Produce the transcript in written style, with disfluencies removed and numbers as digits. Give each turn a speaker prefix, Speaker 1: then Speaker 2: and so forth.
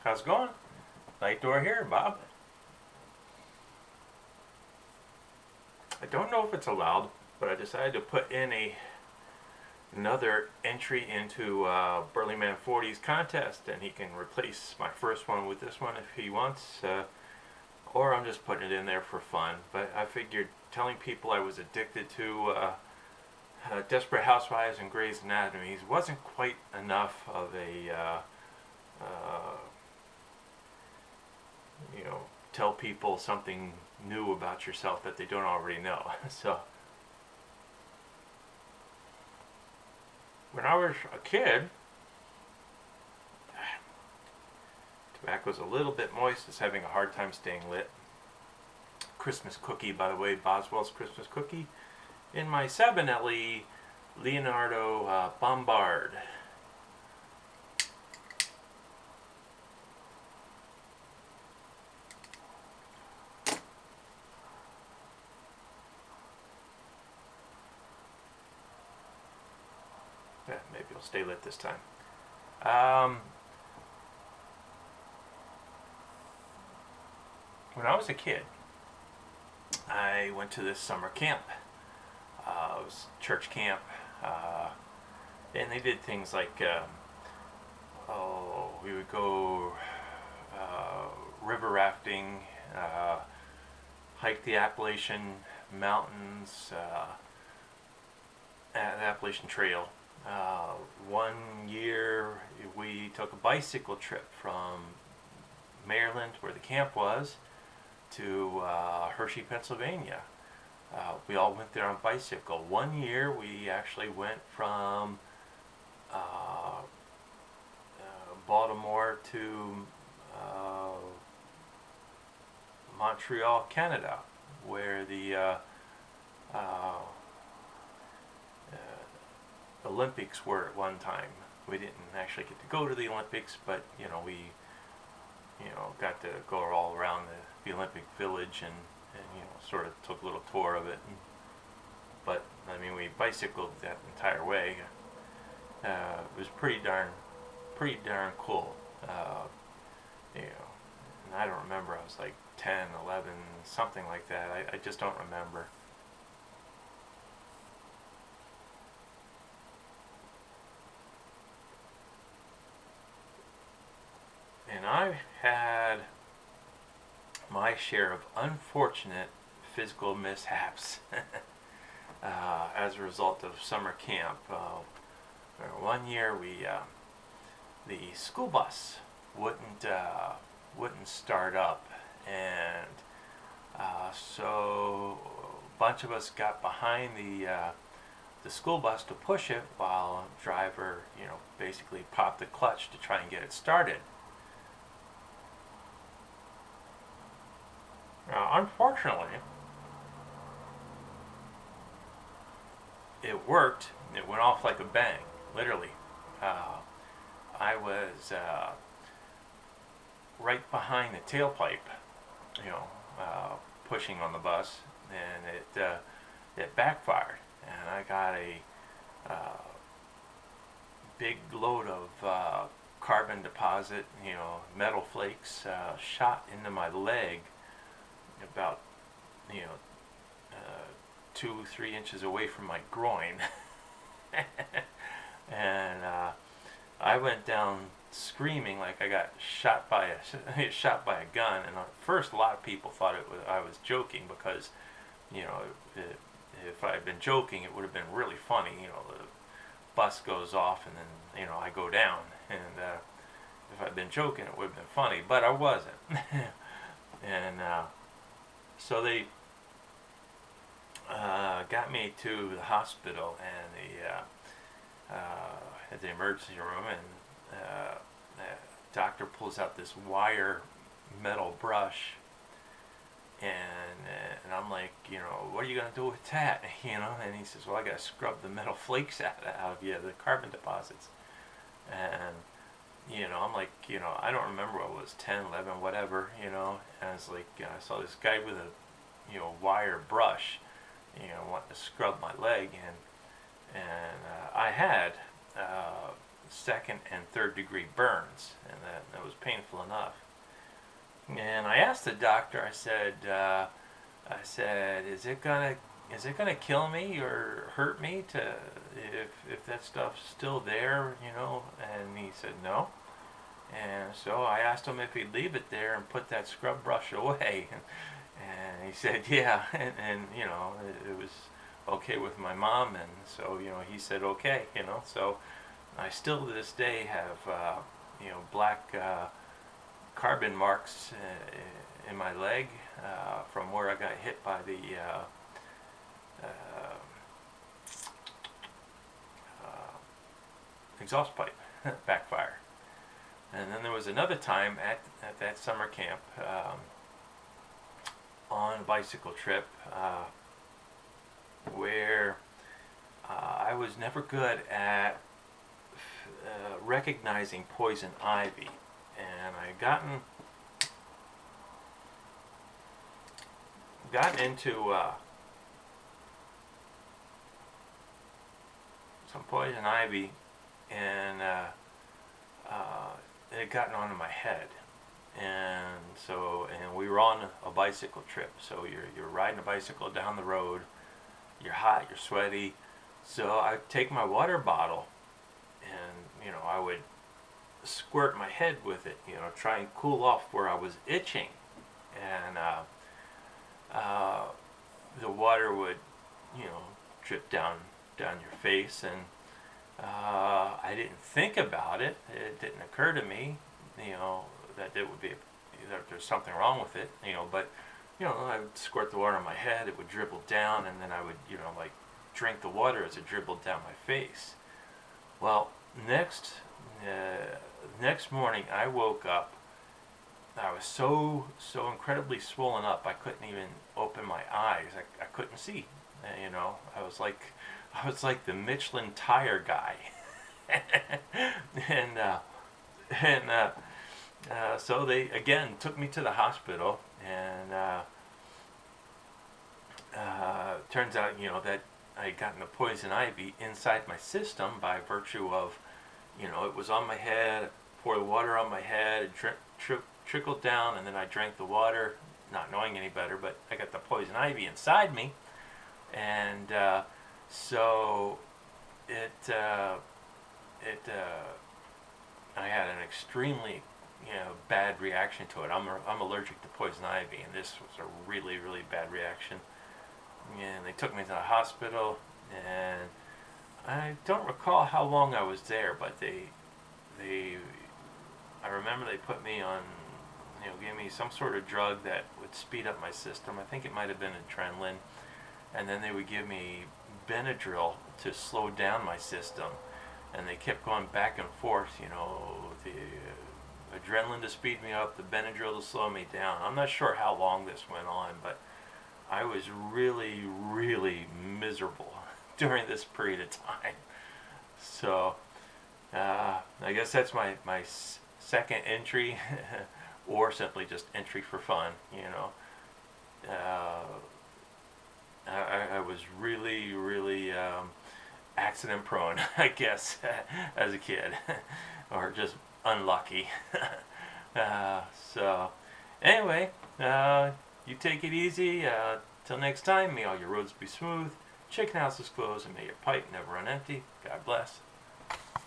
Speaker 1: How's it going? Night door here, Bob. I don't know if it's allowed, but I decided to put in another entry into Burleyman40's contest, and he can replace my first one with this one if he wants, or I'm just putting it in there for fun. But I figured telling people I was addicted to Desperate Housewives and Grey's Anatomy wasn't quite enough of a uh, tell people something new about yourself that they don't already know. So when I was a kid, tobacco's a little bit moist. It's having a hard time staying lit. Christmas cookie, by the way, Boswell's Christmas cookie. In my Sabanelli Leonardo Bombard. Yeah, maybe it'll stay lit this time. When I was a kid, I went to this summer camp. It was church camp, and they did things like, we would go river rafting, hike the Appalachian Mountains, the Appalachian Trail. One year we took a bicycle trip from Maryland, where the camp was, to Hershey, Pennsylvania. We all went there on bicycle. One year we actually went from Baltimore to Montreal, Canada, where the Olympics were at one time. We didn't actually get to go to the Olympics, but we got to go all around the Olympic Village and sort of took a little tour of it. But I mean, we bicycled that entire way. It was pretty darn cool. And I don't remember. I was like 10, 11, something like that. I just don't remember. And I had my share of unfortunate physical mishaps as a result of summer camp. One year the school bus wouldn't start up, and so a bunch of us got behind the school bus to push it, while the driver basically popped the clutch to try and get it started. Unfortunately, it worked. It went off like a bang, literally. I was right behind the tailpipe, pushing on the bus, and it backfired, and I got a big load of carbon deposit, metal flakes, shot into my leg, about 2-3 inches away from my groin. And I went down screaming like I got shot by a gun. And at first, a lot of people thought I was joking, because if I had been joking, it would have been really funny. The bus goes off, and then I go down, and if I'd been joking, it would have been funny, but I wasn't. And so they got me to the hospital, and at the emergency room, and the doctor pulls out this wire metal brush, and I'm like, what are you gonna do with that? And he says, well, I gotta scrub the metal flakes out of you, the carbon deposits. And I'm like, I don't remember what it was, 10, 11, whatever, and I was like, I saw this guy with a wire brush, wanting to scrub my leg, and I had second and third degree burns, and that was painful enough. And I asked the doctor, I said, is it gonna kill me or hurt me to if that stuff's still there, you know? And he said no. And so I asked him if he'd leave it there and put that scrub brush away. And he said yeah, and you know, it was okay with my mom, and so, you know, he said okay, you know. So I still to this day have you know, black carbon marks in my leg from where I got hit by the exhaust pipe backfire. And then there was another time at that summer camp on a bicycle trip where I was never good at recognizing poison ivy, and I gotten into some poison ivy, and it had gotten onto my head. And so, and we were on a bicycle trip, so you're riding a bicycle down the road, you're hot, you're sweaty. So I take my water bottle, and you know, I would squirt my head with it, you know, try and cool off where I was itching. And the water would, you know, drip down your face, and I didn't think about it. It didn't occur to me, you know, that it would be, that there's something wrong with it, you know. But you know, I would squirt the water on my head, it would dribble down, and then I would, you know, like drink the water as it dribbled down my face. Well, next morning I woke up. I was so incredibly swollen up, I couldn't even open my eyes. I couldn't see. You know, I was like the Michelin tire guy. and so they again took me to the hospital, and turns out, you know, that I had gotten a poison ivy inside my system by virtue of, you know, it was on my head, poured the water on my head, it trickled down, and then I drank the water, not knowing any better, but I got the poison ivy inside me. And so I had an extremely, you know, bad reaction to it. I'm allergic to poison ivy, and this was a really bad reaction. And they took me to the hospital, and I don't recall how long I was there, but I remember they put me on, you know, gave me some sort of drug that would speed up my system. I think it might have been adrenaline. And then they would give me Benadryl to slow down my system. And they kept going back and forth, you know, the adrenaline to speed me up, the Benadryl to slow me down. I'm not sure how long this went on, but I was really miserable during this period of time. So I guess that's my second entry, or simply just entry for fun, you know. I was really accident prone, I guess, as a kid, or just unlucky. So anyway, you take it easy. Till next time, may all your roads be smooth, chicken house is closed, and may your pipe never run empty. God bless.